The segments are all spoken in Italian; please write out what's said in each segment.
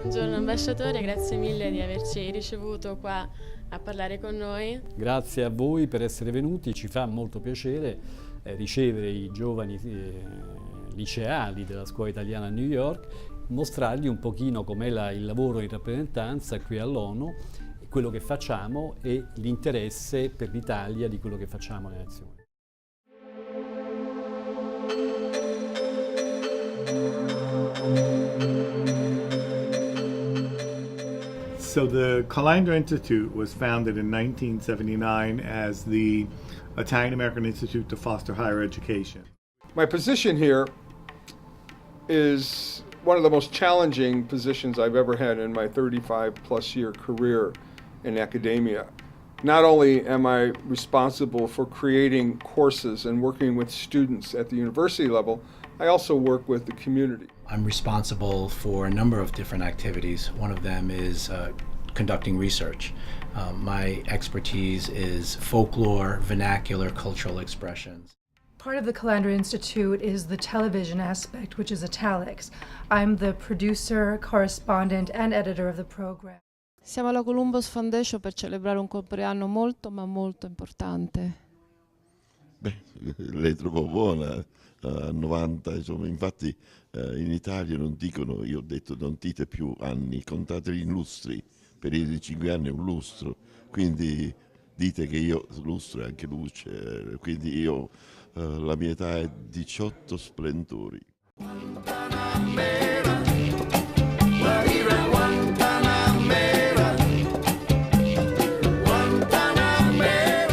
Buongiorno ambasciatore, grazie mille di averci ricevuto qua a parlare con noi. Grazie a voi per essere venuti, ci fa molto piacere ricevere i giovani liceali della scuola italiana a New York, mostrargli un pochino com'è il lavoro in rappresentanza qui all'ONU, quello che facciamo e l'interesse per l'Italia di quello che facciamo alle Nazioni. So the Calander Institute was founded in 1979 as the Italian American Institute to Foster Higher Education. My position here is one of the most challenging positions I've ever had in my 35-plus year career in academia. Not only am I responsible for creating courses and working with students at the university level, I also work with the community. I'm responsible for a number of different activities. One of them is conducting research. My expertise is folklore, vernacular, cultural expressions. Part of the Calander Institute is the television aspect, which is italics. I'm the producer, correspondent, and editor of the program. Siamo alla Columbus Foundation per celebrare un compleanno molto ma molto importante. Beh, lei trovo buona, a 90, insomma, infatti in Italia non dicono, io ho detto non dite più anni, contateli in lustri, periodo di 5 anni è un lustro, quindi dite che io lustro è anche luce, quindi io la mia età è 18 splendori.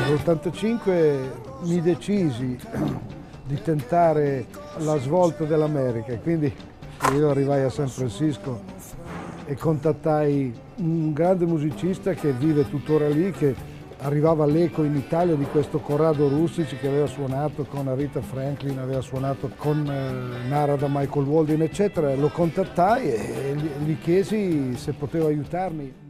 Nell'85 mi decisi di tentare la svolta dell'America, quindi io arrivai a San Francisco e contattai un grande musicista che vive tuttora lì, che arrivava l'eco in Italia di questo Corrado Rustici che aveva suonato con Aretha Franklin, aveva suonato con Narada, Michael Walden, eccetera. Lo contattai e gli chiesi se poteva aiutarmi.